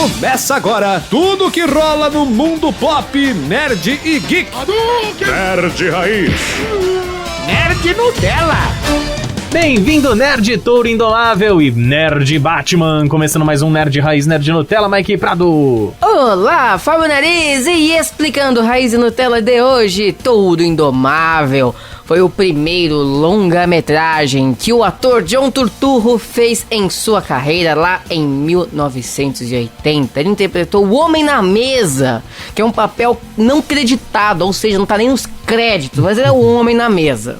Começa agora tudo que rola no mundo pop, nerd e geek. Nerd Raiz. Nerd Nutella. Bem-vindo, Nerd Touro Indomável e Nerd Batman. Começando mais um Nerd Raiz, Nerd Nutella, Mike Prado. Olá, Fábio Nariz, e explicando Raiz e Nutella de hoje, Touro Indomável. Foi o primeiro longa-metragem que o ator John Turturro fez em sua carreira lá em 1980. Ele interpretou o Homem na Mesa, que é um papel não creditado, ou seja, não tá nem nos créditos, mas ele é o Homem na Mesa.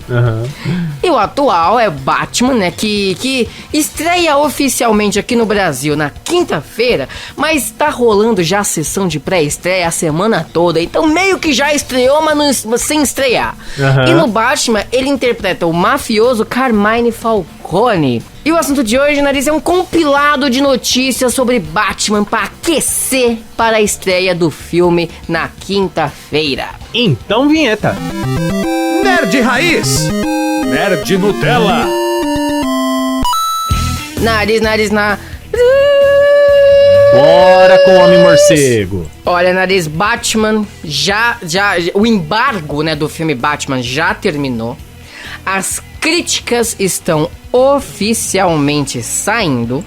E o atual é Batman, né, que estreia oficialmente aqui no Brasil na quinta-feira, mas tá rolando já a sessão de pré-estreia a semana toda, então meio que já estreou, mas não, sem estrear. E no Batman, ele interpreta o mafioso Carmine Falcone. E o assunto de hoje, Nariz, é um compilado de notícias sobre Batman para aquecer para a estreia do filme na quinta-feira. Então, vinheta. Nerd Raiz. Nerd Nutella. Nariz. Bora com o Homem-Morcego. Olha, Nariz, Batman já o embargo, né, do filme Batman já terminou. As críticas estão oficialmente saindo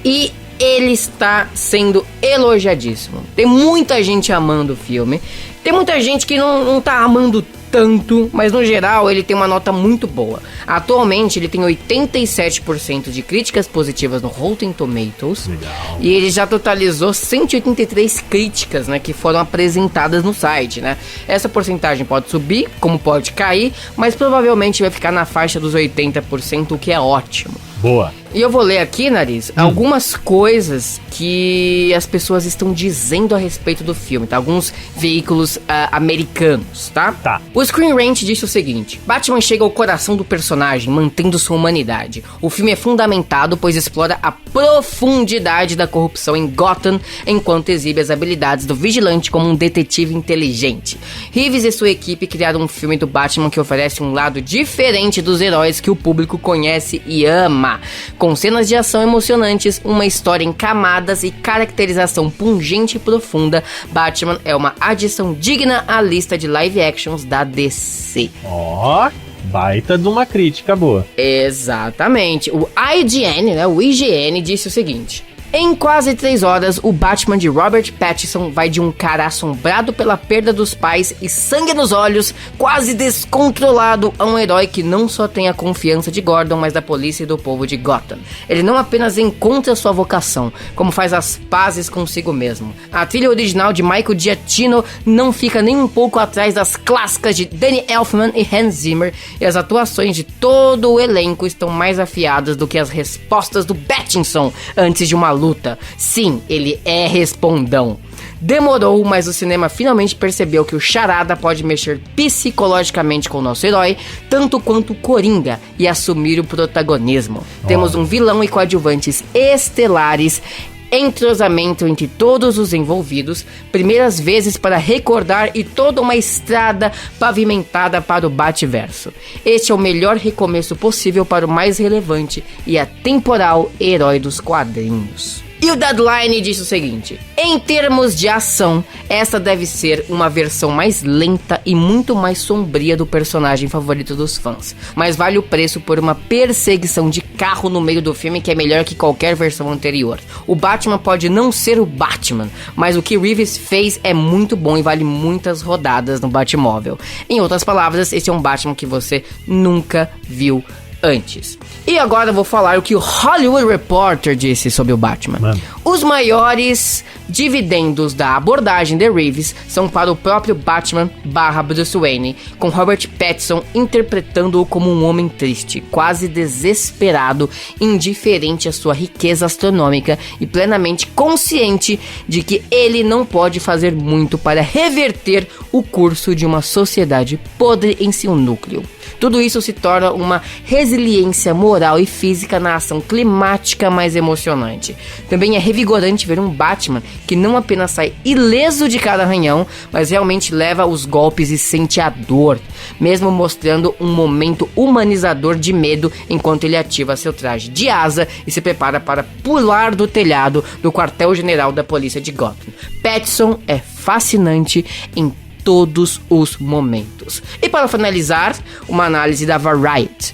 e ele está sendo elogiadíssimo. Tem muita gente amando o filme, tem muita gente que não tá amando tanto, mas no geral ele tem uma nota muito boa. Atualmente ele tem 87% de críticas positivas no Rotten Tomatoes. Legal. E ele já totalizou 183 críticas, né, que foram apresentadas no site, né? Essa porcentagem pode subir, como pode cair, mas provavelmente vai ficar na faixa dos 80%, o que é ótimo. Boa. E eu vou ler aqui, Nariz, algumas coisas que as pessoas estão dizendo a respeito do filme, tá? Alguns veículos americanos, tá? Tá. O Screen Rant disse o seguinte: Batman chega ao coração do personagem, mantendo sua humanidade. O filme é fundamentado, pois explora a profundidade da corrupção em Gotham, enquanto exibe as habilidades do vigilante como um detetive inteligente. Reeves e sua equipe criaram um filme do Batman que oferece um lado diferente dos heróis que o público conhece e ama. Com cenas de ação emocionantes, uma história em camadas e caracterização pungente e profunda, Batman é uma adição digna à lista de live actions da DC. Ó, baita de uma crítica boa. Exatamente. O IGN, né, o IGN disse o seguinte: em quase 3 horas, o Batman de Robert Pattinson vai de um cara assombrado pela perda dos pais e sangue nos olhos, quase descontrolado, a um herói que não só tem a confiança de Gordon, mas da polícia e do povo de Gotham. Ele não apenas encontra sua vocação, como faz as pazes consigo mesmo. A trilha original de Michael Giacchino não fica nem um pouco atrás das clássicas de Danny Elfman e Hans Zimmer, e as atuações de todo o elenco estão mais afiadas do que as respostas do Pattinson antes de uma luta. Sim, ele é respondão. Demorou, mas o cinema finalmente percebeu que o Charada pode mexer psicologicamente com o nosso herói, tanto quanto o Coringa, e assumir o protagonismo. Temos um vilão e coadjuvantes estelares, entrosamento entre todos os envolvidos, primeiras vezes para recordar e toda uma estrada pavimentada para o Bativerso. Este é o melhor recomeço possível para o mais relevante e atemporal herói dos quadrinhos. E o Deadline disse o seguinte: em termos de ação, essa deve ser uma versão mais lenta e muito mais sombria do personagem favorito dos fãs, mas vale o preço por uma perseguição de carro no meio do filme que é melhor que qualquer versão anterior. O Batman pode não ser o Batman, mas o que Reeves fez é muito bom e vale muitas rodadas no Batmóvel. Em outras palavras, esse é um Batman que você nunca viu antes. E agora eu vou falar o que o Hollywood Reporter disse sobre o Batman. Os maiores dividendos da abordagem de Reeves são para o próprio Batman / Bruce Wayne, com Robert Pattinson interpretando-o como um homem triste, quase desesperado, indiferente à sua riqueza astronômica e plenamente consciente de que ele não pode fazer muito para reverter o curso de uma sociedade podre em seu núcleo. Tudo isso se torna uma resiliência moral e física na ação climática mais emocionante. Também é revigorante ver um Batman que não apenas sai ileso de cada arranhão, mas realmente leva os golpes e sente a dor, mesmo mostrando um momento humanizador de medo enquanto ele ativa seu traje de asa e se prepara para pular do telhado do quartel-general da polícia de Gotham. Pattinson é fascinante em todos os momentos. E para finalizar, uma análise da Variety.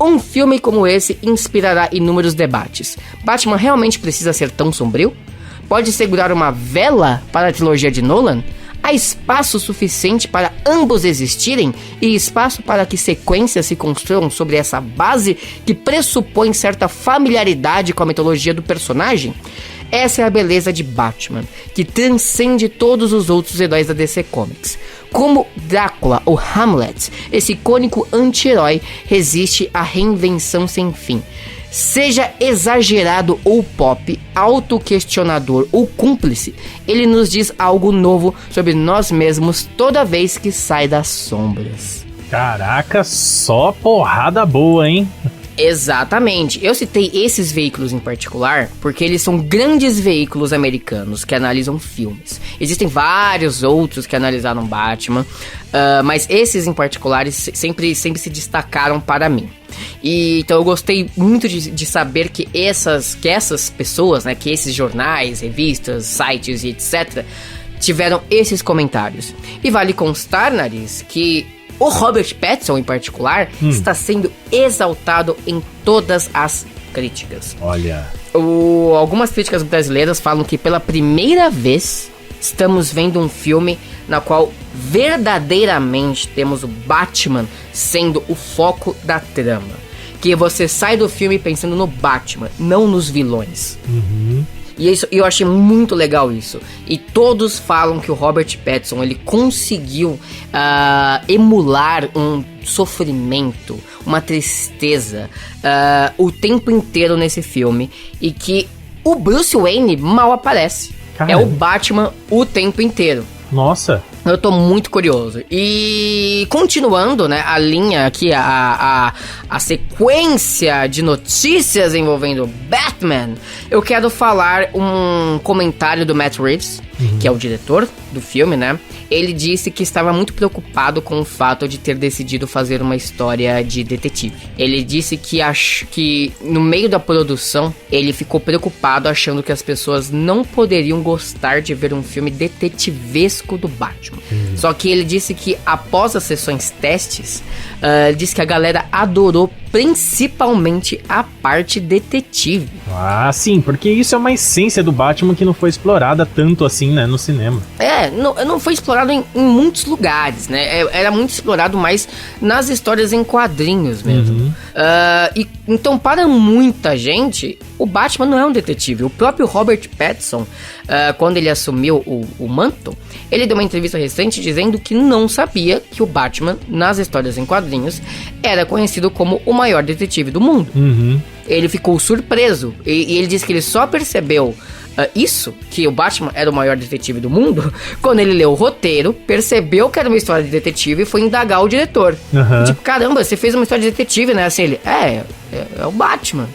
Um filme como esse inspirará inúmeros debates. Batman realmente precisa ser tão sombrio? Pode segurar uma vela para a trilogia de Nolan? Há espaço suficiente para ambos existirem e espaço para que sequências se construam sobre essa base que pressupõe certa familiaridade com a mitologia do personagem? Essa é a beleza de Batman, que transcende todos os outros heróis da DC Comics. Como Drácula ou Hamlet, esse icônico anti-herói resiste à reinvenção sem fim. Seja exagerado ou pop, autoquestionador ou cúmplice, ele nos diz algo novo sobre nós mesmos toda vez que sai das sombras. Caraca, só porrada boa, hein? Exatamente, eu citei esses veículos em particular porque eles são grandes veículos americanos que analisam filmes. Existem vários outros que analisaram Batman, mas esses em particular sempre se destacaram para mim. E então eu gostei muito de saber que essas pessoas, né, que esses jornais, revistas, sites e etc, tiveram esses comentários. E vale constar, Nariz, que o Robert Pattinson, em particular, está sendo exaltado em todas as críticas. Olha. Algumas críticas brasileiras falam que pela primeira vez estamos vendo um filme na qual verdadeiramente temos o Batman sendo o foco da trama. Que você sai do filme pensando no Batman, não nos vilões. E eu achei muito legal isso. E todos falam que o Robert Pattinson, ele conseguiu emular um sofrimento, uma tristeza o tempo inteiro nesse filme. E que o Bruce Wayne mal aparece. Caramba. É o Batman o tempo inteiro. Nossa. Eu tô muito curioso. E continuando, né, a linha aqui, a sequência de notícias envolvendo Batman, eu quero falar um comentário do Matt Reeves, que é o diretor do filme, né? Ele disse que estava muito preocupado com o fato de ter decidido fazer uma história de detetive. Ele disse que no meio da produção, ele ficou preocupado achando que as pessoas não poderiam gostar de ver um filme detetivesco do Batman. Só que ele disse que após as sessões testes, disse que a galera adorou principalmente a parte detetive. Ah, sim, porque isso é uma essência do Batman que não foi explorada tanto assim, né, no cinema. Não foi explorado em muitos lugares, né? Era muito explorado mais nas histórias em quadrinhos mesmo. Então, para muita gente, o Batman não é um detetive. O próprio Robert Pattinson, quando ele assumiu o manto, ele deu uma entrevista recente dizendo que não sabia que o Batman, nas histórias em quadrinhos, era conhecido como o maior detetive do mundo. Ele ficou surpreso e ele disse que ele só percebeu que o Batman era o maior detetive do mundo, quando ele leu o roteiro, percebeu que era uma história de detetive e foi indagar o diretor. Tipo, caramba, você fez uma história de detetive, né? Assim, ele, é o Batman.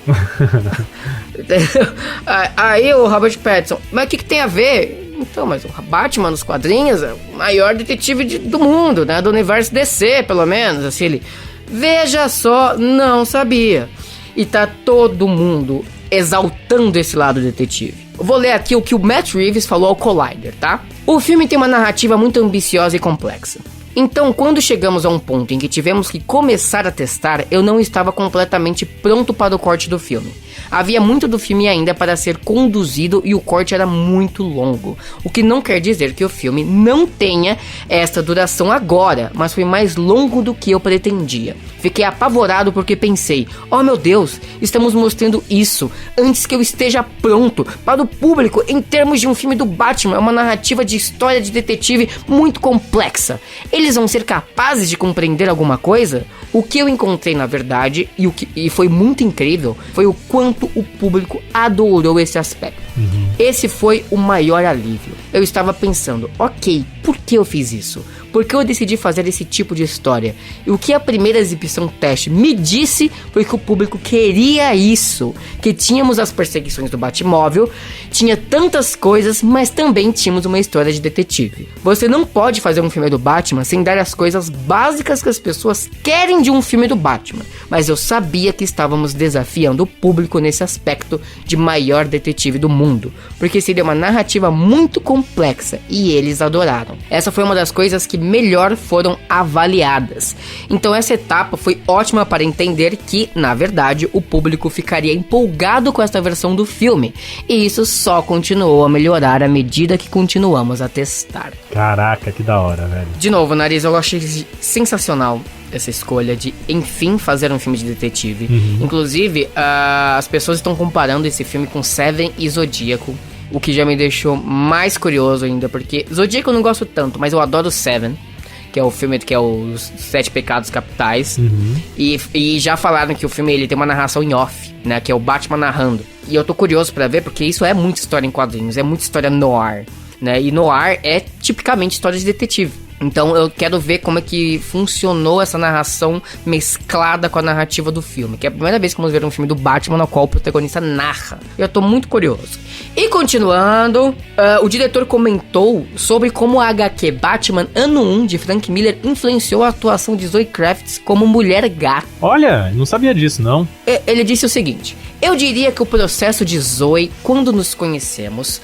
Aí o Robert Pattinson, mas o que tem a ver? Então, mas o Batman nos quadrinhos é o maior detetive do mundo, né? Do universo DC, pelo menos. Assim, ele, veja só, não sabia. E tá todo mundo exaltando esse lado detetive. Eu vou ler aqui o que o Matt Reeves falou ao Collider, tá? O filme tem uma narrativa muito ambiciosa e complexa. Então, quando chegamos a um ponto em que tivemos que começar a testar, eu não estava completamente pronto para o corte do filme. Havia muito do filme ainda para ser conduzido e o corte era muito longo. O que não quer dizer que o filme não tenha esta duração agora, mas foi mais longo do que eu pretendia. Fiquei apavorado porque pensei, oh meu Deus, estamos mostrando isso antes que eu esteja pronto para o público em termos de um filme do Batman. É uma narrativa de história de detetive muito complexa. Eles vão ser capazes de compreender alguma coisa? O que eu encontrei na verdade, e foi muito incrível, foi o quanto o público adorou esse aspecto. Esse foi o maior alívio. Eu estava pensando, ok, por que eu fiz isso? por que eu decidi fazer esse tipo de história. E o que a primeira exibição teste me disse foi que o público queria isso. Que tínhamos as perseguições do Batmóvel, tinha tantas coisas, mas também tínhamos uma história de detetive. Você não pode fazer um filme do Batman sem dar as coisas básicas que as pessoas querem de um filme do Batman. Mas eu sabia que estávamos desafiando o público nesse aspecto de maior detetive do mundo, porque seria uma narrativa muito complexa e eles adoraram. Essa foi uma das coisas que melhor foram avaliadas. Então essa etapa foi ótima para entender que, na verdade, o público ficaria empolgado com essa versão do filme, e isso só continuou a melhorar à medida que continuamos a testar. Caraca, que da hora, velho. De novo, Nariz, eu achei sensacional essa escolha de, enfim, fazer um filme de detetive. Inclusive, as pessoas estão comparando esse filme com Seven e Zodíaco, o que já me deixou mais curioso ainda, porque Zodíaco eu não gosto tanto, mas eu adoro Seven, que é o filme que é os 7 Pecados Capitais. E já falaram que o filme ele tem uma narração em off, né, que é o Batman narrando. E eu tô curioso pra ver, porque isso é muita história em quadrinhos, é muita história noir, né, e noir é tipicamente história de detetive. Então eu quero ver como é que funcionou essa narração mesclada com a narrativa do filme, que é a primeira vez que vamos ver um filme do Batman no qual o protagonista narra. Eu tô muito curioso. E continuando, o diretor comentou sobre como a HQ Batman Ano 1 de Frank Miller influenciou a atuação de Zoe Kravitz como Mulher Gato. Olha, não sabia disso, não. Ele disse o seguinte: eu diria que o processo de Zoe, quando nos conhecemos,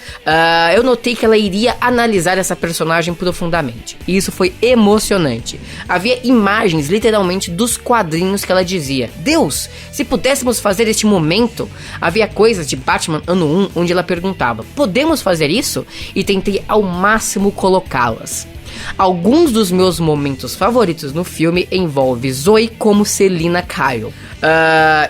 eu notei que ela iria analisar essa personagem profundamente. E isso foi emocionante. Havia imagens, literalmente, dos quadrinhos que ela dizia: Deus, se pudéssemos fazer este momento. Havia coisas de Batman Ano 1 onde ela perguntava: podemos fazer isso? E tentei ao máximo colocá-las. Alguns dos meus momentos favoritos no filme envolvem Zoe como Selina Kyle.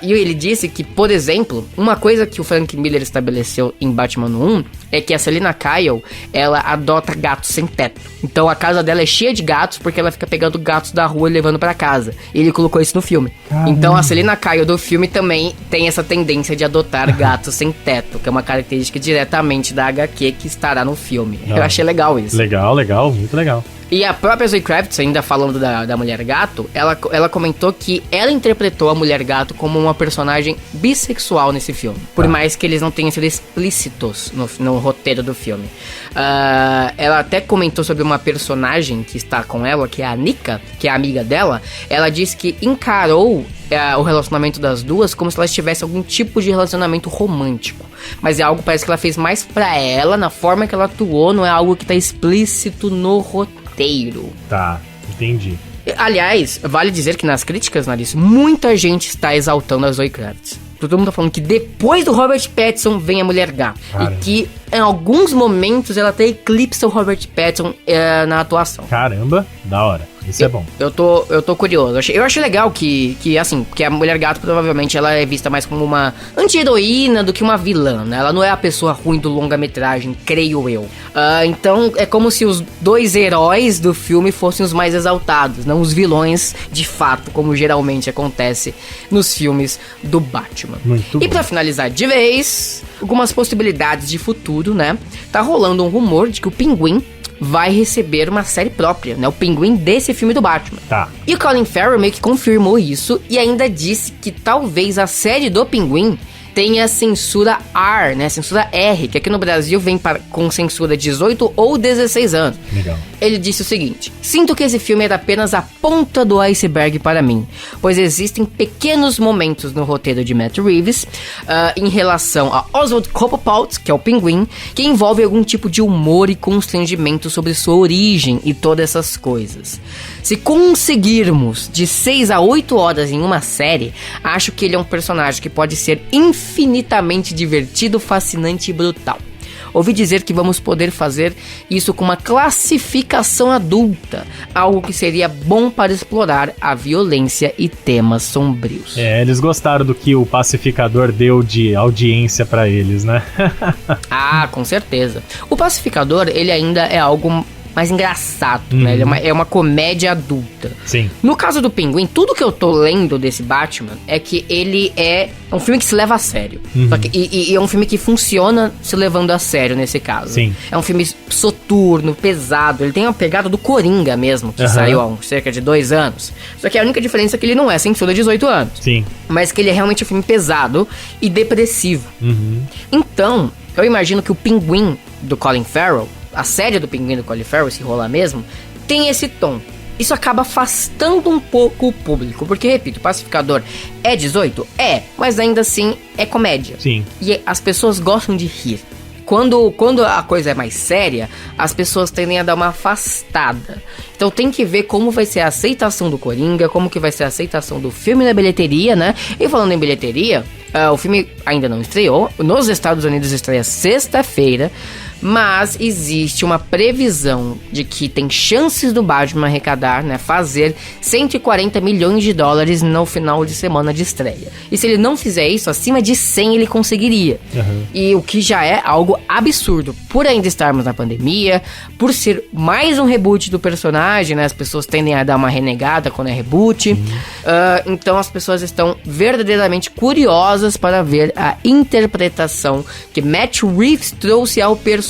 E ele disse que, por exemplo, uma coisa que o Frank Miller estabeleceu em Batman 1 é que a Selina Kyle, ela adota gatos sem teto. Então a casa dela é cheia de gatos porque ela fica pegando gatos da rua e levando pra casa. E ele colocou isso no filme. Caramba. Então a Selina Kyle do filme também tem essa tendência de adotar gatos sem teto, que é uma característica diretamente da HQ que estará no filme. Eu achei legal isso. Legal, muito legal. E a própria Zoe Kravitz, ainda falando da Mulher Gato, ela comentou que ela interpretou a Mulher Gato como uma personagem bissexual nesse filme. Por mais que eles não tenham sido explícitos no roteiro do filme. Ela até comentou sobre uma personagem que está com ela, que é a Nika, que é a amiga dela. Ela disse que encarou o relacionamento das duas como se elas tivessem algum tipo de relacionamento romântico. Mas é algo que parece que ela fez mais pra ela, na forma que ela atuou, não é algo que tá explícito no roteiro. Tá, entendi. Aliás, vale dizer que nas críticas, Nariz, muita gente está exaltando a Zoe Kravitz. Todo mundo tá falando que depois do Robert Pattinson vem a Mulher Gato. E que em alguns momentos ela até eclipsa o Robert Pattinson na atuação. Caramba, da hora. Isso é bom. Eu tô curioso. Eu achei legal que a Mulher Gato provavelmente ela é vista mais como uma anti-heroína do que uma vilã, né? Ela não é a pessoa ruim do longa-metragem, creio eu. Então é como se os dois heróis do filme fossem os mais exaltados, não os vilões de fato, como geralmente acontece nos filmes do Batman. Muito e bom. pra finalizar de vez, algumas possibilidades de futuro, né? Tá rolando um rumor de que o Pinguim vai receber uma série própria, né? O Pinguim desse filme do Batman. Tá. E o Colin Farrell meio que confirmou isso e ainda disse que talvez a série do Pinguim tenha censura R, né? Censura R, que aqui no Brasil vem com censura 18 ou 16 anos. Legal. Ele disse o seguinte: sinto que esse filme era apenas a ponta do iceberg para mim, pois existem pequenos momentos no roteiro de Matt Reeves em relação a Oswald Cobblepot, que é o Pinguim, que envolve algum tipo de humor e constrangimento sobre sua origem e todas essas coisas. Se conseguirmos de 6 a 8 horas em uma série, acho que ele é um personagem que pode ser infinitamente divertido, fascinante e brutal. Ouvi dizer que vamos poder fazer isso com uma classificação adulta, algo que seria bom para explorar a violência e temas sombrios. Eles gostaram do que o Pacificador deu de audiência pra eles, né? Com certeza. O Pacificador, ele ainda é algo mais engraçado, né? Ele é uma comédia adulta. Sim. No caso do Pinguim, tudo que eu tô lendo desse Batman é que ele é um filme que se leva a sério. Só que, e é um filme que funciona se levando a sério nesse caso. Sim. É um filme soturno, pesado. Ele tem uma pegada do Coringa mesmo, que saiu há cerca de 2 anos. Só que a única diferença é que ele não é censura 18 anos. Sim. Mas que ele é realmente um filme pesado e depressivo. Então, eu imagino que o Pinguim do Colin Farrell, a série do Pinguim do Colin Farrell, se rolar mesmo, tem esse tom. Isso acaba afastando um pouco o público, porque, repito, Pacificador é 18? É, mas ainda assim é comédia. Sim. E as pessoas gostam de rir. Quando a coisa é mais séria, as pessoas tendem a dar uma afastada. Então tem que ver como vai ser a aceitação do Coringa, como que vai ser a aceitação do filme na bilheteria, né? E falando em bilheteria, o filme ainda não estreou. Nos Estados Unidos estreia sexta-feira, mas existe uma previsão de que tem chances do Batman arrecadar, né, fazer 140 milhões de dólares no final de semana de estreia. E se ele não fizer isso, acima de 100 ele conseguiria. E o que já é algo absurdo, por ainda estarmos na pandemia, por ser mais um reboot do personagem, né, as pessoas tendem a dar uma renegada quando é reboot. Então as pessoas estão verdadeiramente curiosas para ver a interpretação que Matt Reeves trouxe ao personagem.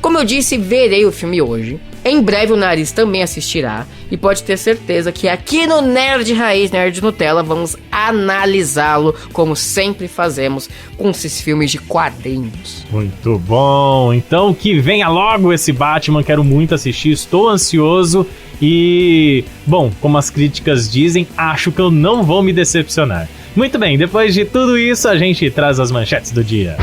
Como eu disse, verei o filme hoje. Em breve o Nariz também assistirá. E pode ter certeza que aqui no Nerd Raiz, Nerd Nutella, vamos analisá-lo como sempre fazemos com esses filmes de quadrinhos. Muito bom. Então que venha logo esse Batman. Quero muito assistir, estou ansioso. E, bom, como as críticas dizem, acho que eu não vou me decepcionar. Muito bem, depois de tudo isso, a gente traz as manchetes do dia.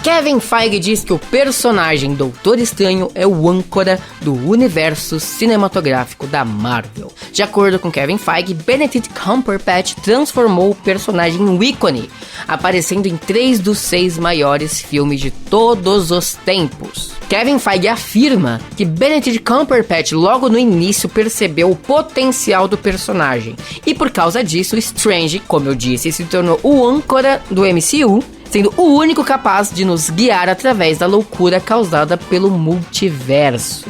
Kevin Feige diz que o personagem Doutor Estranho é o âncora do universo cinematográfico da Marvel. De acordo com Kevin Feige, Benedict Cumberbatch transformou o personagem em um ícone, aparecendo em 3 dos 6 maiores filmes de todos os tempos. Kevin Feige afirma que Benedict Cumberbatch logo no início percebeu o potencial do personagem, e por causa disso, Strange, como eu disse, se tornou o âncora do MCU, sendo o único capaz de nos guiar através da loucura causada pelo multiverso.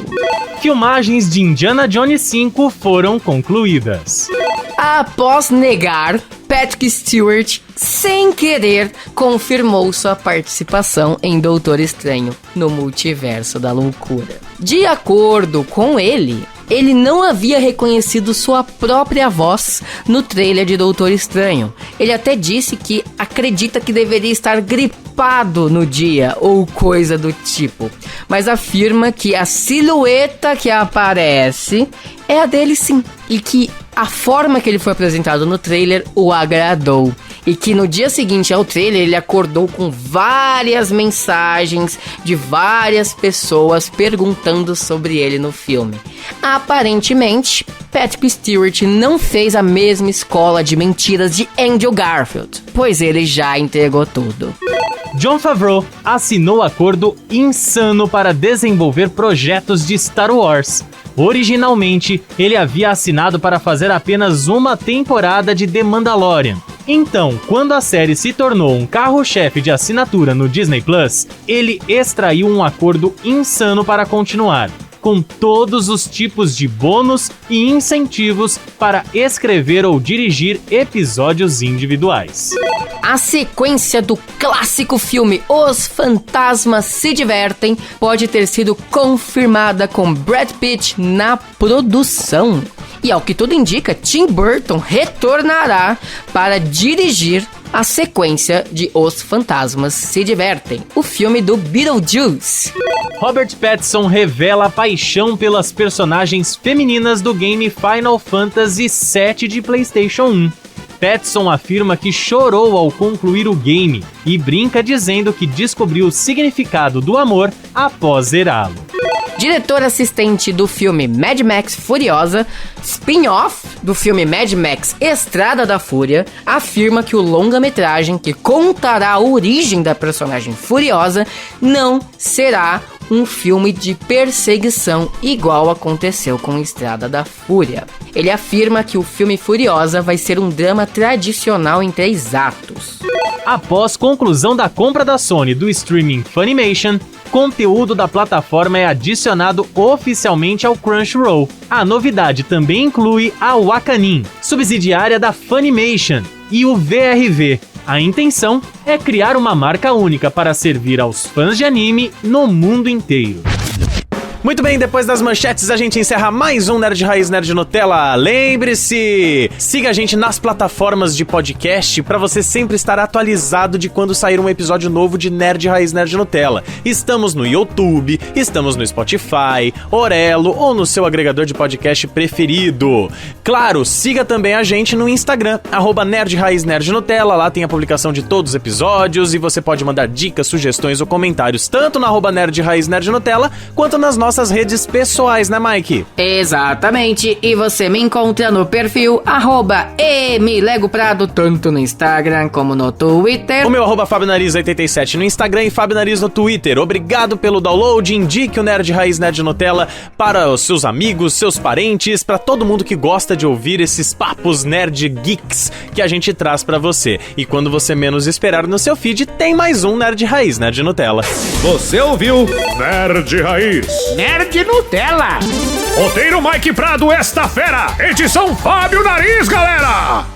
Filmagens de Indiana Jones 5 foram concluídas. Após negar, Patrick Stewart, sem querer, confirmou sua participação em Doutor Estranho no Multiverso da Loucura. De acordo com ele não havia reconhecido sua própria voz no trailer de Doutor Estranho. Ele até disse que acredita que deveria estar gripado no dia ou coisa do tipo, mas afirma que a silhueta que aparece é a dele sim, e que a forma que ele foi apresentado no trailer o agradou. E que no dia seguinte ao trailer ele acordou com várias mensagens de várias pessoas perguntando sobre ele no filme. Aparentemente, Patrick Stewart não fez a mesma escola de mentiras de Andrew Garfield, pois ele já entregou tudo. Jon Favreau assinou acordo insano para desenvolver projetos de Star Wars. Originalmente, ele havia assinado para fazer apenas uma temporada de The Mandalorian. Então, quando a série se tornou um carro-chefe de assinatura no Disney Plus, ele extraiu um acordo insano para continuar, com todos os tipos de bônus e incentivos para escrever ou dirigir episódios individuais. A sequência do clássico filme Os Fantasmas Se Divertem pode ter sido confirmada com Brad Pitt na produção. E ao que tudo indica, Tim Burton retornará para dirigir a sequência de Os Fantasmas Se Divertem, o filme do Beetlejuice. Robert Pattinson revela paixão pelas personagens femininas do game Final Fantasy VII de PlayStation 1. Pattinson afirma que chorou ao concluir o game e brinca dizendo que descobriu o significado do amor após zerá-lo. Diretor assistente do filme Mad Max Furiosa, spin-off do filme Mad Max Estrada da Fúria, afirma que o longa-metragem que contará a origem da personagem Furiosa não será um filme de perseguição igual aconteceu com Estrada da Fúria. Ele afirma que o filme Furiosa vai ser um drama tradicional em 3 atos. Após conclusão da compra da Sony do streaming Funimation, conteúdo da plataforma é adicionado oficialmente ao Crunchyroll. A novidade também inclui a Wakanim, subsidiária da Funimation, e o VRV. A intenção é criar uma marca única para servir aos fãs de anime no mundo inteiro. Muito bem, depois das manchetes a gente encerra mais um Nerd Raiz Nerd Nutella. Lembre-se, siga a gente nas plataformas de podcast para você sempre estar atualizado de quando sair um episódio novo de Nerd Raiz Nerd Nutella. Estamos no YouTube, estamos no Spotify, Orelo ou no seu agregador de podcast preferido. Claro, siga também a gente no Instagram, @Nerd Raiz Nerd Nutella. Lá tem a publicação de todos os episódios e você pode mandar dicas, sugestões ou comentários tanto na @Nerd Raiz Nerd Nutella quanto nas nossas redes pessoais, né, Mike? Exatamente, e você me encontra no perfil @emilegoprado, tanto no Instagram como no Twitter. O meu @FabioNariz87 no Instagram e Fabio Nariz no Twitter. Obrigado pelo download, indique o Nerd Raiz Nerd Nutella para os seus amigos, seus parentes, para todo mundo que gosta de ouvir esses papos nerd geeks que a gente traz pra você. E quando você menos esperar no seu feed, tem mais um Nerd Raiz Nerd Nutella. Você ouviu Nerd Raiz. Nerd Nutella. Roteiro Mike Prado, esta fera. Edição Fábio Nariz, galera.